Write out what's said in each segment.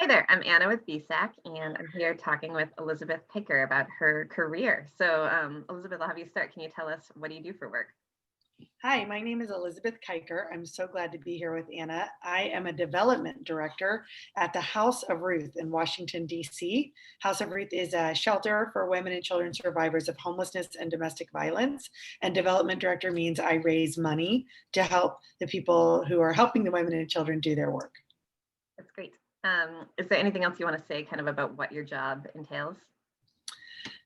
Hey there, I'm Anna with BSAC, and I'm here talking with Elizabeth Kiker about her career. So, Elizabeth, I'll have you start. Can you tell us, what do you do for work? Hi, my name is Elizabeth Kiker. I'm so glad to be here with Anna. I am a development director at the House of Ruth in Washington, D.C. House of Ruth is a shelter for women and children survivors of homelessness and domestic violence. And development director means I raise money to help the people who are helping the women and children do their work. That's great. Is there anything else you want to say kind of about what your job entails?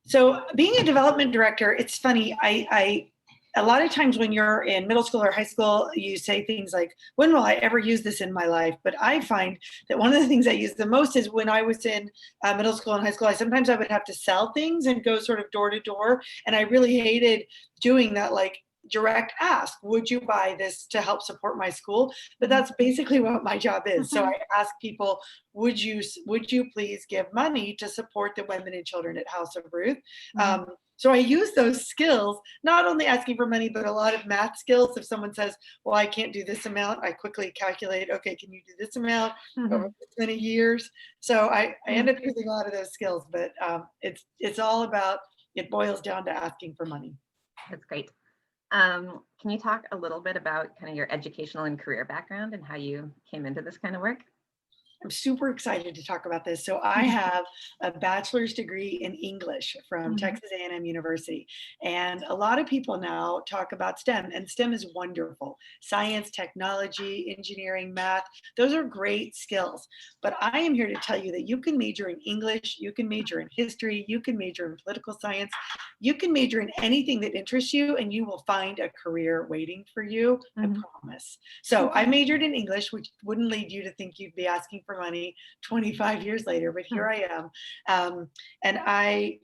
So being a development director, it's funny. I a lot of times when you're in middle school or high school, you say things like, when will I ever use this in my life? But I find that one of the things I use the most is when I was in middle school and high school, I would have to sell things and go sort of door to door. And I really hated doing that, like direct ask, would you buy this to help support my school? But that's basically what my job is. So I ask people, would you please give money to support the women and children at House of Ruth? So I use those skills, not only asking for money, but a lot of math skills. If someone says, well, I can't do this amount, I quickly calculate, okay, can you do this amount over this many years? So I end up using a lot of those skills, but it's all about, it boils down to asking for money. That's great. Can you talk a little bit about kind of your educational and career background and how you came into this kind of work? I'm super excited to talk about this. So I have a bachelor's degree in English from Texas A&M University. And a lot of people now talk about STEM, and STEM is wonderful. Science, technology, engineering, math, those are great skills. But I am here to tell you that you can major in English, you can major in history, you can major in political science, you can major in anything that interests you, and you will find a career waiting for you, I promise. So I majored in English, which wouldn't lead you to think you'd be asking for money 25 years later, but here I am. And I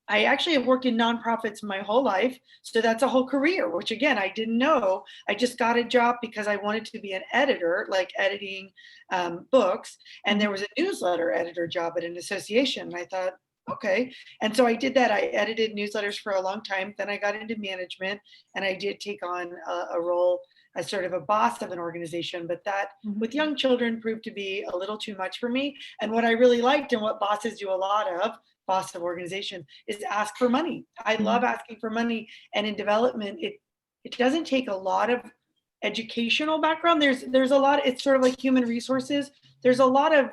actually have worked in nonprofits my whole life. So that's a whole career, which again, I didn't know. I just got a job because I wanted to be an editor, like editing books. And there was a newsletter editor job at an association. And I thought, okay. And so I did that. I edited newsletters for a long time. Then I got into management, and I did take on a role as sort of a boss of an organization, but that with young children proved to be a little too much for me. And what I really liked, and what bosses do a lot of, boss of organization, is ask for money. I love asking for money. And in development, it doesn't take a lot of educational background. There's a lot, it's sort of like human resources. There's a lot of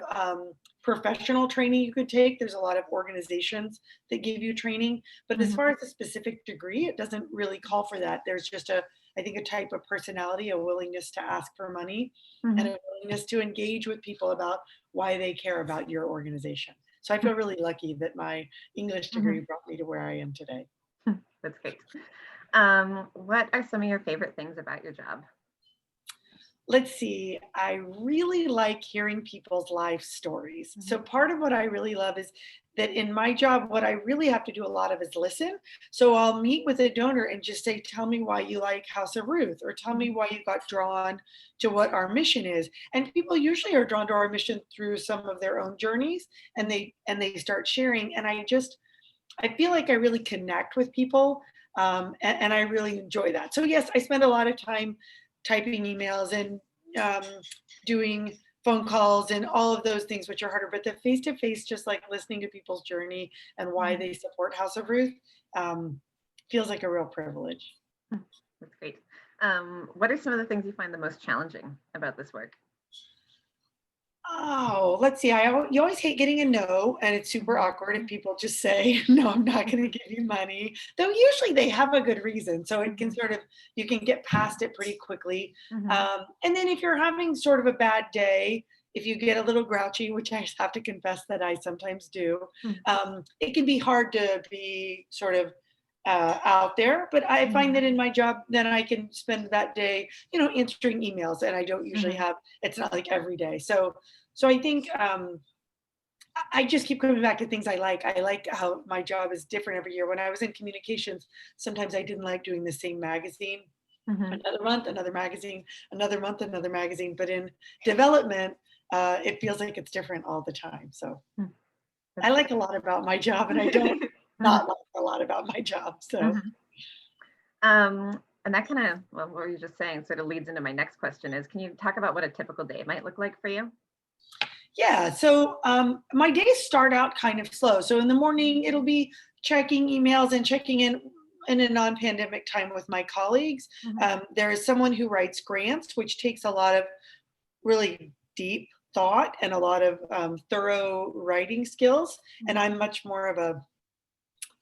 professional training you could take. There's a lot of organizations that give you training, but as far as a specific degree, it doesn't really call for that. There's just I think a type of personality, a willingness to ask for money, and a willingness to engage with people about why they care about your organization. So I feel really lucky that my English degree brought me to where I am today. That's great. What are some of your favorite things about your job? Let's see, I really like hearing people's life stories. So part of what I really love is that in my job, what I really have to do a lot of is listen. So I'll meet with a donor and just say, tell me why you like House of Ruth, or tell me why you got drawn to what our mission is. And people usually are drawn to our mission through some of their own journeys, and they start sharing. And I feel like I really connect with people, and I really enjoy that. So yes, I spend a lot of time typing emails and doing phone calls and all of those things, which are harder. But the face-to-face, just like listening to people's journey and why they support House of Ruth, feels like a real privilege. That's great. What are some of the things you find the most challenging about this work? Oh, let's see. You always hate getting a no, and it's super awkward if people just say, no, I'm not going to give you money. Though usually they have a good reason. So it can you can get past it pretty quickly. And then if you're having sort of a bad day, if you get a little grouchy, which I have to confess that I sometimes do, it can be hard to be sort of out there. But I find that in my job, then I can spend that day, answering emails, and I don't usually have, it's not like every day. So I think I just keep coming back to things I like. I like how my job is different every year. When I was in communications, sometimes I didn't like doing the same magazine. Another month, another magazine, another month, another magazine. But in development, it feels like it's different all the time. So I like a lot about my job, and I don't not like a lot about my job. So. And that kind of, well, what were you just saying, sort of leads into my next question is, can you talk about what a typical day might look like for you? Yeah, so my days start out kind of slow. So in the morning, it'll be checking emails and checking in a non-pandemic time with my colleagues. Mhm, There is someone who writes grants, which takes a lot of really deep thought and a lot of thorough writing skills. And mhm, I'm much more of a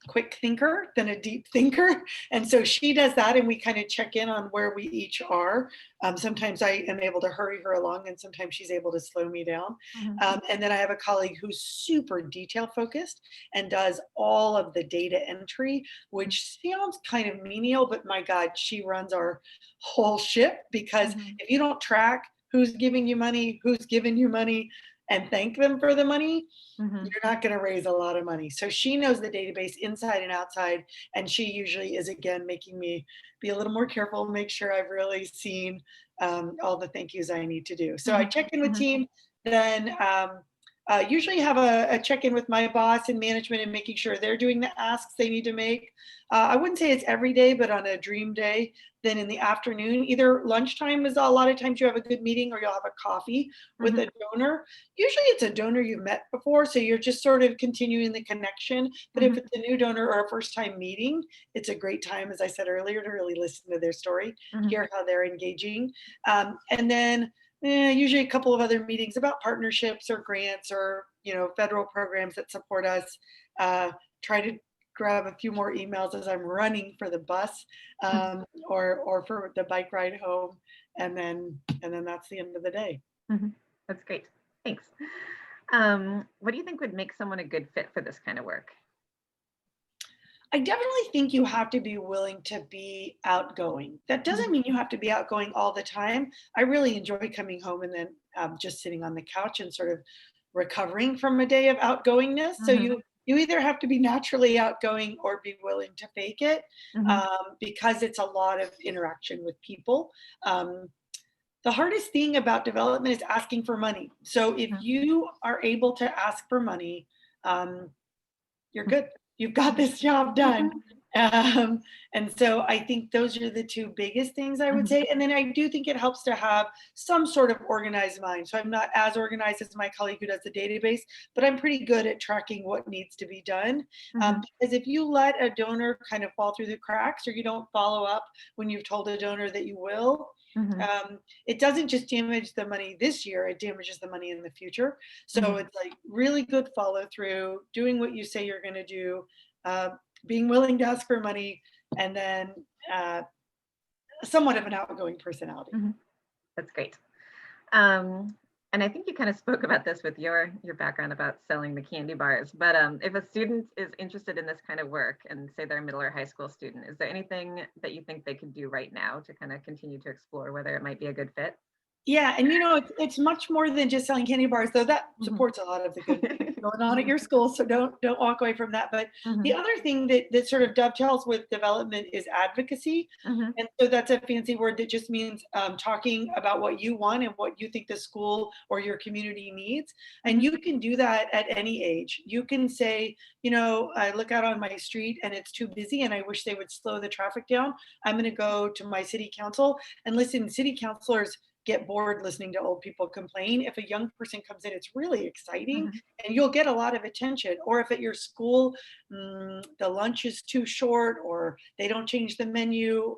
quick thinker than a deep thinker. And so she does that, and we kind of check in on where we each are. Sometimes I am able to hurry her along, and sometimes she's able to slow me down. mhm, And then I have a colleague who's super detail focused and does all of the data entry, mhm, which sounds kind of menial, but my God, she runs our whole ship because mhm, if you don't track who's giving you money, who's giving you money, and thank them for the money, mhm, you're not going to raise a lot of money. So she knows the database inside and outside. And she usually is, again, making me be a little more careful, make sure I've really seen all the thank yous I need to do. So I mhm, check in with mhm, team, then usually have a check in with my boss and management and making sure they're doing the asks they need to make. I wouldn't say it's every day, but on a dream day, then in the afternoon, either lunchtime is a lot of times you have a good meeting or you'll have a coffee with mhm, a donor. Usually it's a donor you've met before, so you're just sort of continuing the connection. But if mhm, it's a new donor or a first time meeting, it's a great time, as I said earlier, to really listen to their story, mhm, hear how they're engaging. And then usually a couple of other meetings about partnerships or grants or federal programs that support us. Try to grab a few more emails as I'm running for the bus mhm, or for the bike ride home, and then that's the end of the day. mhm. That's great. Thanks. What do you think would make someone a good fit for this kind of work? I definitely think you have to be willing to be outgoing. That doesn't Mhm, mean you have to be outgoing all the time. I really enjoy coming home and then just sitting on the couch and sort of recovering from a day of outgoingness. So mhm, you either have to be naturally outgoing or be willing to fake it, mhm, because it's a lot of interaction with people. Um, the hardest thing about development is asking for money. So if mhm, you are able to ask for money, um, you're mhm, good. You've got this job done. mhm, Um, and so I think those are the two biggest things I would mhm, say. And then I do think it helps to have some sort of organized mind. So I'm not as organized as my colleague who does the database, but I'm pretty good at tracking what needs to be done. mhm, Because if you let a donor kind of fall through the cracks or you don't follow up when you've told a donor that you will, mhm, it doesn't just damage the money this year, it damages the money in the future. So mhm, it's like really good follow through, doing what you say you're going to do, uh, being willing to ask for money, and then uh, somewhat of an outgoing personality. mhm. That's great. Um, and I think you kind of spoke about this with your background about selling the candy bars. But if a student is interested in this kind of work, and say they're a middle or high school student, is there anything that you think they could do right now to kind of continue to explore whether it might be a good fit? Yeah, and it's much more than just selling candy bars, though that Mhm. supports a lot of the good things going on at Mhm, your school. So don't walk away from that. But the mhm, other thing that sort of dovetails with development is advocacy. mhm, And so that's a fancy word that just means talking about what you want and what you think the school or your community needs. And mhm, you can do that at any age. You can say, I look out on my street and it's too busy and I wish they would slow the traffic down. I'm going to go to my city council and listen. City councilors get bored listening to old people complain. If a young person comes in, it's really exciting mhm, and you'll get a lot of attention. Or if at your school, the lunch is too short or they don't change the menu,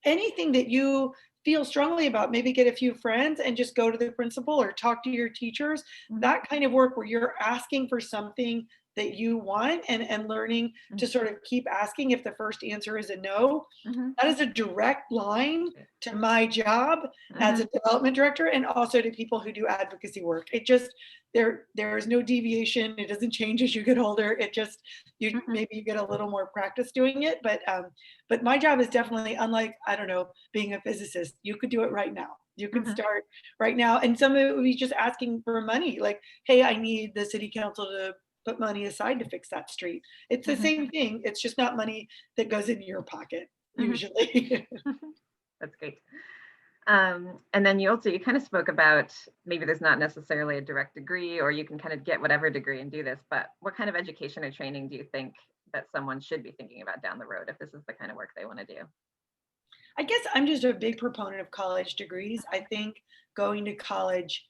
anything that you feel strongly about, maybe get a few friends and just go to the principal or talk to your teachers. mhm, That kind of work where you're asking for something that you want and learning mhm, to sort of keep asking. If the first answer is a no, mhm, that is a direct line to my job as mhm, a development director and also to people who do advocacy work. It just there is no deviation. It doesn't change as you get older. It just you mhm, maybe you get a little more practice doing it, but my job is definitely unlike, I don't know, being a physicist. You could do it right now. You can mhm, start right now. And some of it would be just asking for money. Like, hey, I need the city council to put money aside to fix that street. It's the mhm, same thing. It's just not money that goes in your pocket, mhm, usually. mhm. That's great. And then you kind of spoke about maybe there's not necessarily a direct degree, or you can kind of get whatever degree and do this, but what kind of education or training do you think that someone should be thinking about down the road if this is the kind of work they want to do? I guess I'm just a big proponent of college degrees. I think going to college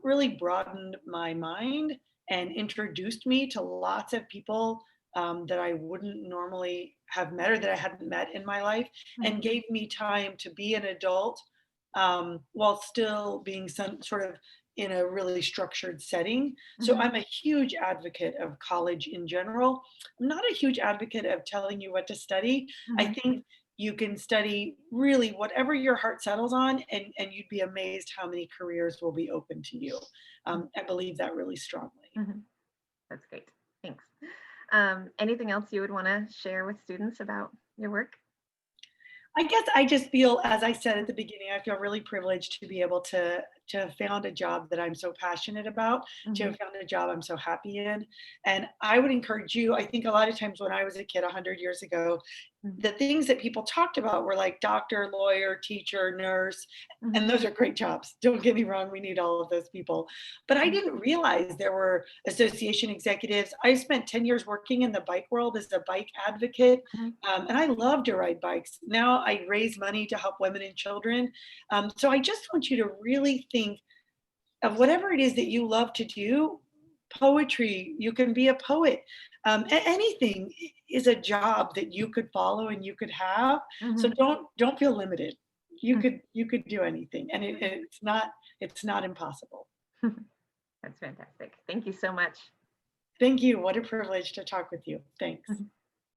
really broadened my mind and introduced me to lots of people that I wouldn't normally have met or that I hadn't met in my life, and Mhm. gave me time to be an adult while still being some sort of in a really structured setting. So Mhm. I'm a huge advocate of college in general. I'm not a huge advocate of telling you what to study. I Mhm. think you can study really whatever your heart settles on, and you'd be amazed how many careers will be open to you. I believe that really strongly. Mhm. That's great. Thanks. Anything else you would want to share with students about your work? I guess I just feel, as I said at the beginning, I feel really privileged to be able to have found a job that I'm so passionate about, to Mhm. have found a job I'm so happy in. And I would encourage you, I think a lot of times when I was a kid 100 years ago, Mhm. the things that people talked about were like doctor, lawyer, teacher, nurse, Mhm. and those are great jobs. Don't get me wrong, we need all of those people. But I Mhm. didn't realize there were association executives. I spent 10 years working in the bike world as a bike advocate, Mhm. and I love to ride bikes. Now I raise money to help women and children. So I just want you to really think of whatever it is that you love to do. Poetry, you can be a poet. Anything is a job that you could follow and you could have. So Mhm. don't feel limited. You Mhm. could do anything, and Mhm. it's not impossible. That's fantastic. Thank you so much. Thank you. What a privilege to talk with you. Thanks.